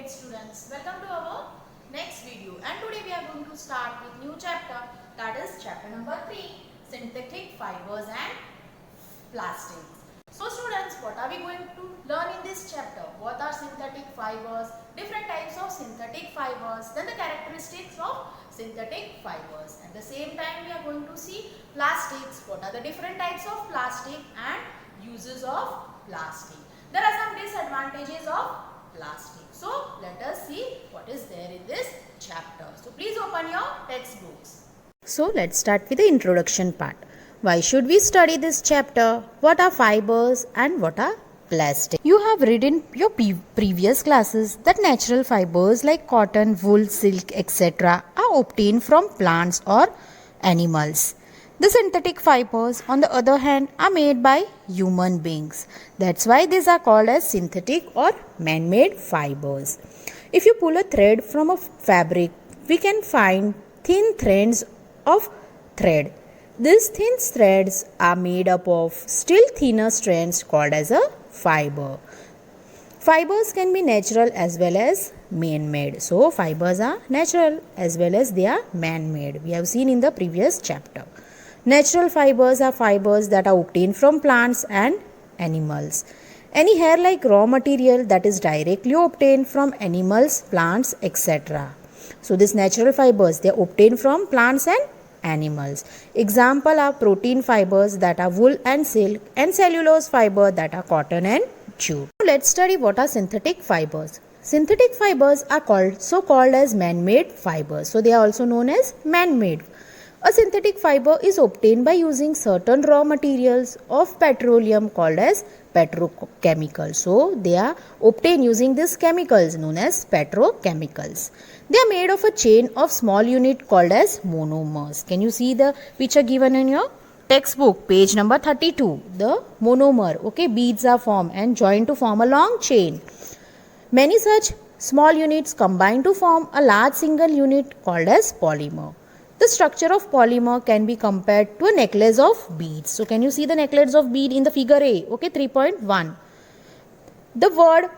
students, welcome to our next video, and today we are going to start with new chapter, that is chapter number 3, synthetic fibers and plastics. So students, what are we going to learn in this chapter? What are synthetic fibers, different types of synthetic fibers, then the characteristics of synthetic fibers. At the same time we are going to see plastics, what are the different types of plastic and uses of plastic. There are some disadvantages of plastic. So let us see what is there in this chapter. So please open your textbooks. So let's start with the introduction part. Why should we study this chapter? What are fibers and what are plastic? You have read in your previous classes that natural fibers like cotton, wool, silk, etc. are obtained from plants or animals. The synthetic fibers, on the other hand, are made by human beings. That's why these are called as synthetic or man-made fibers. If you pull a thread from a fabric, we can find thin threads of thread. These thin threads are made up of still thinner strands called as a fiber. Fibers can be natural as well as man-made. So, fibers are natural as well as they are man-made. We have seen in the previous chapter. Natural fibers are fibers that are obtained from plants and animals. Any hair-like raw material that is directly obtained from animals, plants, etc. So, these natural fibers, they are obtained from plants and animals. Example are protein fibers that are wool and silk, and cellulose fiber that are cotton and jute. Now let's study what are synthetic fibers. Synthetic fibers are called as man-made fibers. So they are also known as man-made. A synthetic fiber is obtained by using certain raw materials of petroleum called as petrochemicals. So they are obtained using these chemicals known as petrochemicals. They are made of a chain of small unit called as monomers. Can you see the picture given in your textbook, page number 32? The monomer, okay, beads are formed and joined to form a long chain. Many such small units combine to form a large single unit called as polymer. The structure of polymer can be compared to a necklace of beads. So, can you see the necklace of bead in the figure A? Okay, 3.1. The word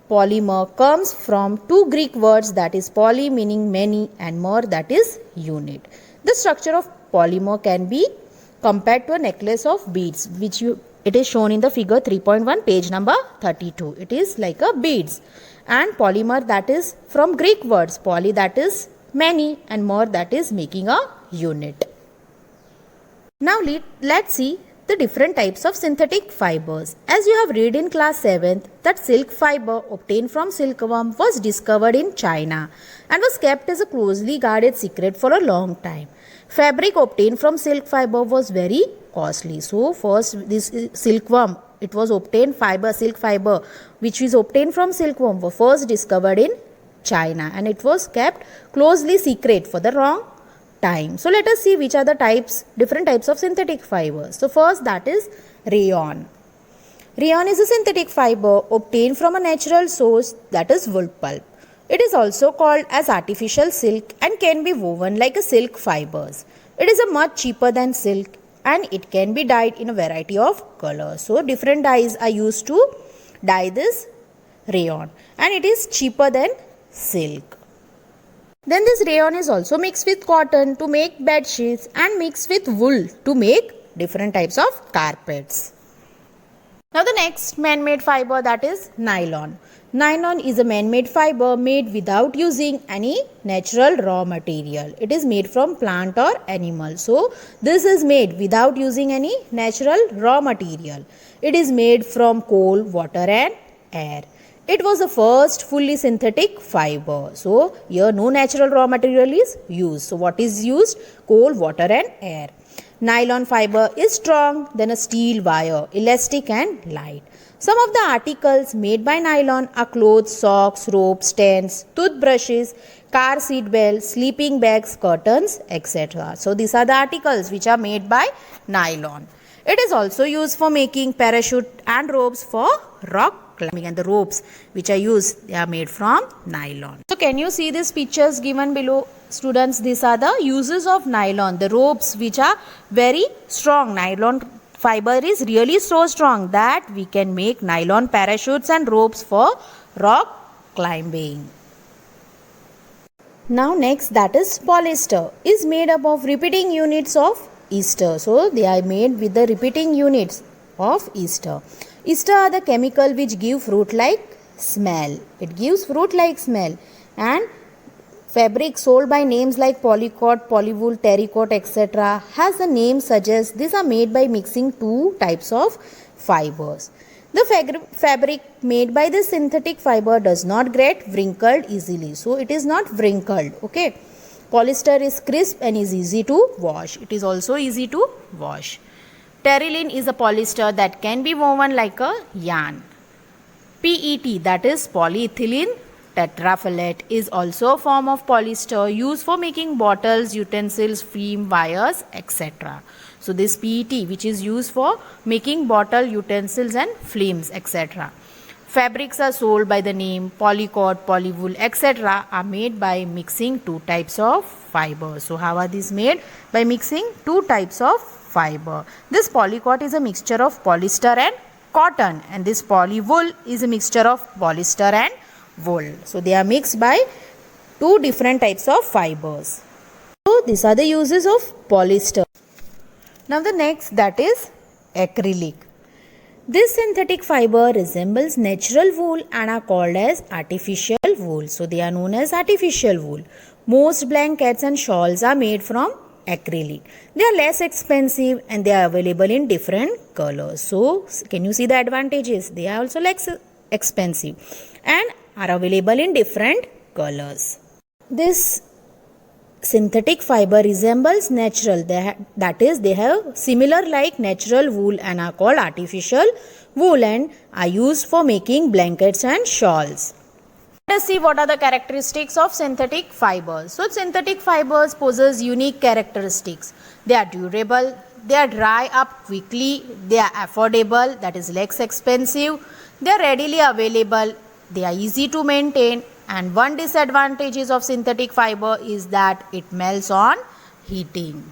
polymer comes from two Greek words, that is poly meaning many and mer that is unit. The structure of polymer can be compared to a necklace of beads, it is shown in the figure 3.1, page number 32. It is like a beads. And polymer, that is from Greek words, poly that is many and more that is making a unit. Now let's see the different types of synthetic fibers. As you have read in class 7th that silk fiber obtained from silkworm was discovered in China and was kept as a closely guarded secret for a long time. Fabric obtained from silk fiber was very costly. So first this silkworm, it was obtained silk fiber which is obtained from silkworm was first discovered in China and it was kept closely secret for the long time. So let us see which are the different types of synthetic fibers. So first, that is rayon. Rayon is a synthetic fiber obtained from a natural source, that is wool pulp. It is also called as artificial silk and can be woven like a silk fibers. It is a much cheaper than silk and it can be dyed in a variety of colors. So different dyes are used to dye this rayon and it is cheaper than silk. Then this rayon is also mixed with cotton to make bed sheets and mixed with wool to make different types of carpets. Now the next man-made fiber, that is nylon. Nylon is a man-made fiber made without using any natural raw material. It is made from plant or animal. So this is made without using any natural raw material. It is made from coal, water and air. It was the first fully synthetic fiber. So, here no natural raw material is used. So, what is used? Coal, water and air. Nylon fiber is strong than a steel wire, elastic and light. Some of the articles made by nylon are clothes, socks, ropes, tents, toothbrushes, car seat belts, sleeping bags, curtains, etc. So, these are the articles which are made by nylon. It is also used for making parachute and ropes for rock climbing, and the ropes which are used, they are made from nylon. So can you see these pictures given below, students? These are the uses of nylon, the ropes which are very strong. Nylon fiber is really so strong that we can make nylon parachutes and ropes for rock climbing. Now next, that is polyester is made up of repeating units of ester. So they are made with the repeating units of ester. Ester are the chemical which give fruit like smell. It gives fruit like smell. And fabric sold by names like polycot, polywool, terrycot, etc. has the name suggests these are made by mixing two types of fibers. The fabric made by the synthetic fiber does not get wrinkled easily. So it is not wrinkled. Okay. Polyester is crisp and is easy to wash. It is also easy to wash. Terylene is a polyester that can be woven like a yarn. PET, that is polyethylene tetraphthalate, is also a form of polyester used for making bottles, utensils, film, wires, etc. So this PET, which is used for making bottle, utensils and films, etc. Fabrics are sold by the name polycot, polywool, etc. are made by mixing two types of fiber. So how are these made? By mixing two types of fiber. This polycot is a mixture of polyester and cotton, and this polywool is a mixture of polyester and wool. So they are mixed by two different types of fibers. So these are the uses of polyester. Now the next, that is acrylic. This synthetic fiber resembles natural wool and are called as artificial wool. So they are known as artificial wool. Most blankets and shawls are made from acrylic. They are less expensive and they are available in different colors. So can you see the advantages? They are also less expensive and are available in different colors. This synthetic fiber resembles natural, that is they have similar like natural wool and are called artificial wool and are used for making blankets and shawls. Let us see what are the characteristics of synthetic fibers. So synthetic fibers possess unique characteristics. They are durable, they are dry up quickly, they are affordable, that is less expensive, they are readily available, they are easy to maintain, and one disadvantage of synthetic fiber is that it melts on heating.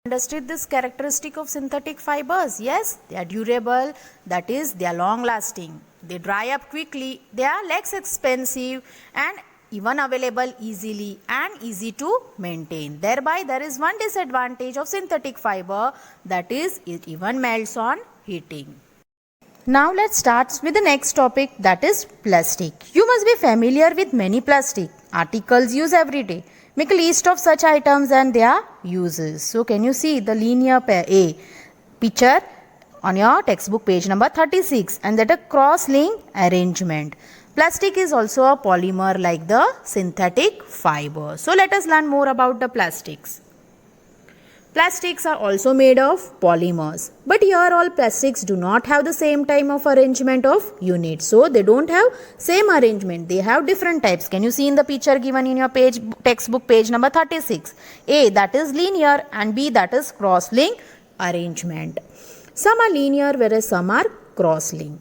Understood this characteristic of synthetic fibers? Yes, they are durable, that is they are long lasting. They dry up quickly, they are less expensive and even available easily and easy to maintain. Thereby there is one disadvantage of synthetic fiber, that is it even melts on heating. Now let's start with the next topic, that is plastic. You must be familiar with many plastic articles used every day. Make a list of such items and their uses. So can you see the linear pair A picture on your textbook page number 36, and that a cross-link arrangement. Plastic is also a polymer like the synthetic fiber. So let us learn more about the plastics. Plastics are also made of polymers, but here all plastics do not have the same type of arrangement of units. So they don't have same arrangement, they have different types. Can you see in the picture given in your textbook page number 36? A, that is linear, and B, that is cross-link arrangement. Some are linear whereas some are cross-link.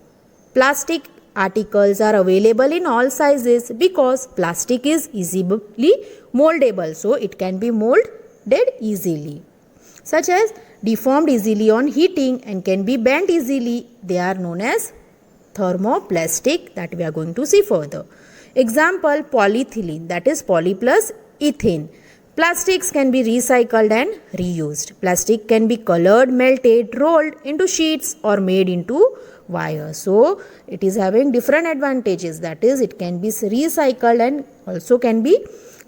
Plastic articles are available in all sizes because plastic is easily moldable, so it can be molded easily. Such as deformed easily on heating and can be bent easily. They are known as thermoplastic, that we are going to see further. Example, polyethylene, that is poly plus ethene. Plastics can be recycled and reused. Plastic can be colored, melted, rolled into sheets or made into wires. So it is having different advantages, that is it can be recycled and also can be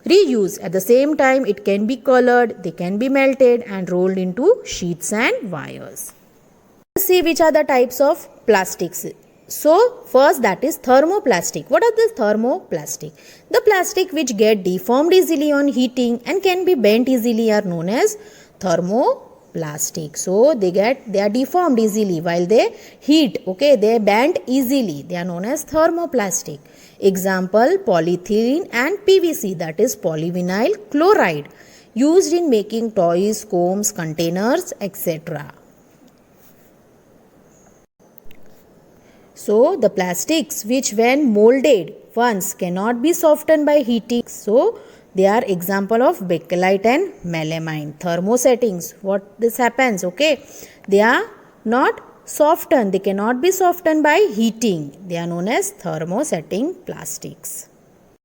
reused. At the same time it can be colored, they can be melted and rolled into sheets and wires. Let's see which are the types of plastics. So first, that is thermoplastic. What are the thermoplastic? The plastic which get deformed easily on heating and can be bent easily are known as thermoplastic. So they are deformed easily while they heat. Okay, they bend easily. They are known as thermoplastic. Example, polyethylene and PVC, that is polyvinyl chloride, used in making toys, combs, containers, etc. So the plastics which when molded once cannot be softened by heating. So they are example of bakelite and melamine. Thermosettings, what this happens, okay, they are not softened, they cannot be softened by heating. They are known as thermosetting plastics.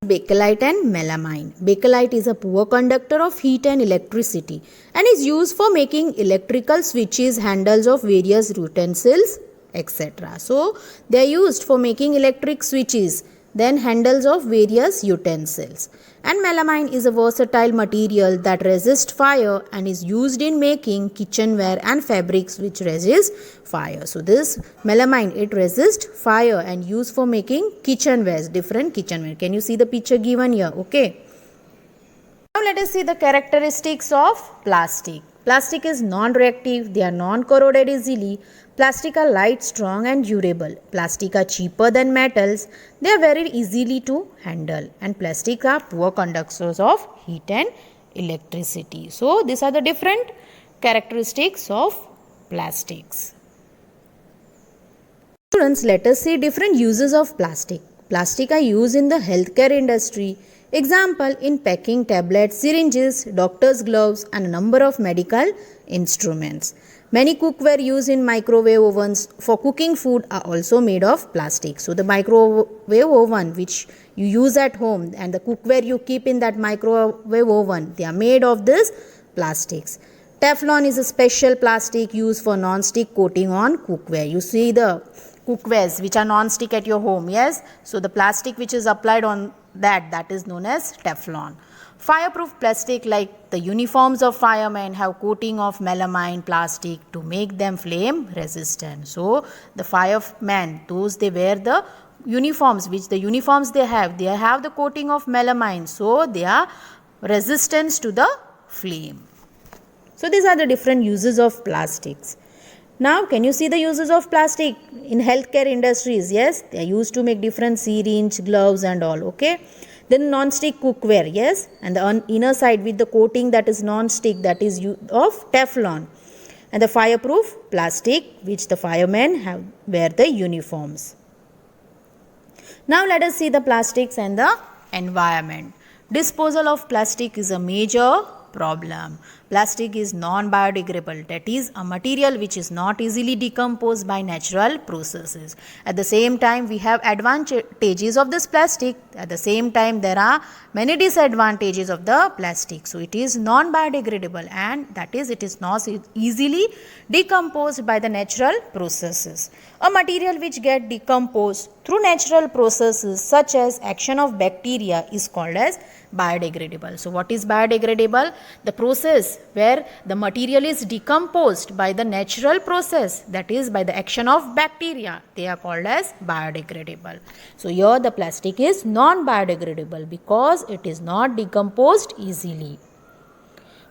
Bakelite and melamine. Bakelite is a poor conductor of heat and electricity and is used for making electrical switches, handles of various utensils, etc. So, they are used for making electric switches, then handles of various utensils. And melamine is a versatile material that resists fire and is used in making kitchenware and fabrics which resist fire. So this melamine, it resists fire and used for making kitchenwares, different kitchenware. Can you see the picture given here? Okay. Now let us see the characteristics of plastic. Plastic is non-reactive, they are non-corroded easily. Plastic are light, strong and durable. Plastic are cheaper than metals. They are very easily to handle. And plastic are poor conductors of heat and electricity. So these are the different characteristics of plastics. Students, let us see different uses of plastic. Plastic are used in the healthcare industry. Example, in packing tablets, syringes, doctor's gloves and a number of medical instruments. Many cookware used in microwave ovens for cooking food are also made of plastic. So the microwave oven which you use at home and the cookware you keep in that microwave oven, they are made of this plastics. Teflon is a special plastic used for non-stick coating on cookware. You see the cookwares which are non-stick at your home, yes? So the plastic which is applied on that is known as Teflon. Fireproof plastic like the uniforms of firemen have coating of melamine plastic to make them flame resistant. So the firemen, those they wear the uniforms, which the uniforms they have the coating of melamine, so they are resistant to the flame. So these are the different uses of plastics. Now can you see the uses of plastic in healthcare industries? Yes, they are used to make different syringe, gloves and all. Okay. Then non-stick cookware, yes, and the inner side with the coating that is non-stick, that is of Teflon, and the fireproof plastic which the firemen wear the uniforms. Now let us see the plastics and the environment. Disposal of plastic is a major problem. Plastic is non-biodegradable, that is a material which is not easily decomposed by natural processes. At the same time, we have advantages of this plastic. At the same time, there are many disadvantages of the plastic. So it is non-biodegradable, and that is it is not easily decomposed by the natural processes. A material which gets decomposed through natural processes such as action of bacteria is called as biodegradable. So what is biodegradable? The process where the material is decomposed by the natural process, that is by the action of bacteria, they are called as biodegradable. So here the plastic is non-biodegradable because it is not decomposed easily.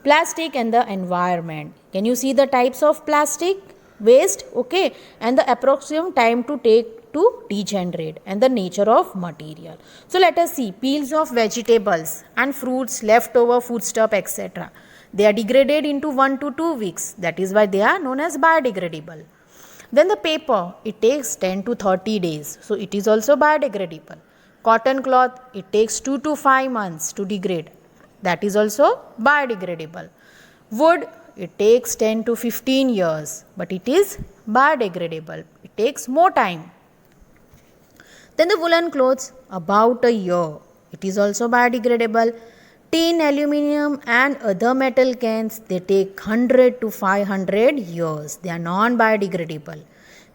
Plastic and the environment. Can you see the types of plastic? Waste, okay, and the approximate time to take to degenerate and the nature of material. So let us see peels of vegetables and fruits, leftover foodstuff, etc. They are degraded into 1 to 2 weeks. That is why they are known as biodegradable. Then the paper, it takes 10 to 30 days. So it is also biodegradable. Cotton cloth, it takes 2 to 5 months to degrade. That is also biodegradable. Wood, it takes 10 to 15 years, but it is biodegradable. It takes more time. Then the woolen clothes, about a year. It is also biodegradable. Tin, aluminium and other metal cans, they take 100 to 500 years. They are non-biodegradable.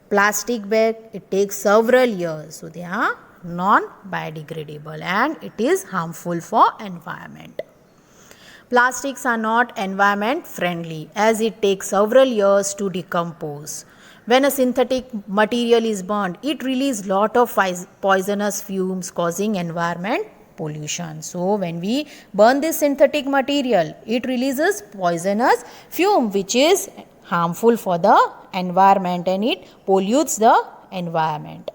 Plastic bag, it takes several years. So they are non-biodegradable and it is harmful for environment. Plastics are not environment friendly as it takes several years to decompose. When a synthetic material is burned, it releases lot of poisonous fumes causing environment pollution. So when we burn this synthetic material, it releases poisonous fume which is harmful for the environment and it pollutes the environment.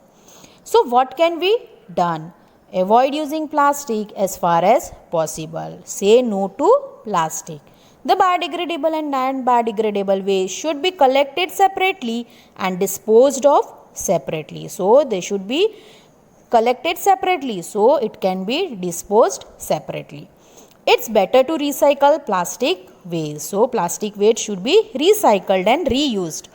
So what can be done? Avoid using plastic as far as possible. Say no to plastic. The biodegradable and non-biodegradable waste should be collected separately and disposed of separately. So they should be collected separately so it can be disposed separately. It's better to recycle plastic waste. So plastic waste should be recycled and reused.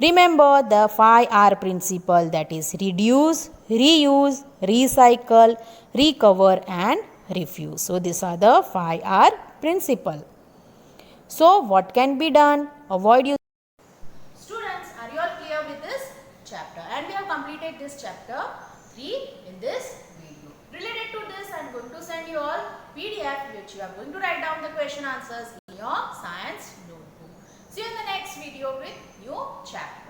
Remember the 5R principle, that is reduce, reuse, recycle, recover and refuse. So these are the 5R principle. So what can be done? Avoid use. Students, are you all clear with this chapter? And we have completed this chapter 3 in this video. Related to this, I am going to send you all PDF which you are going to write down the question answers in your science notebook. See you in the next video with new chapter.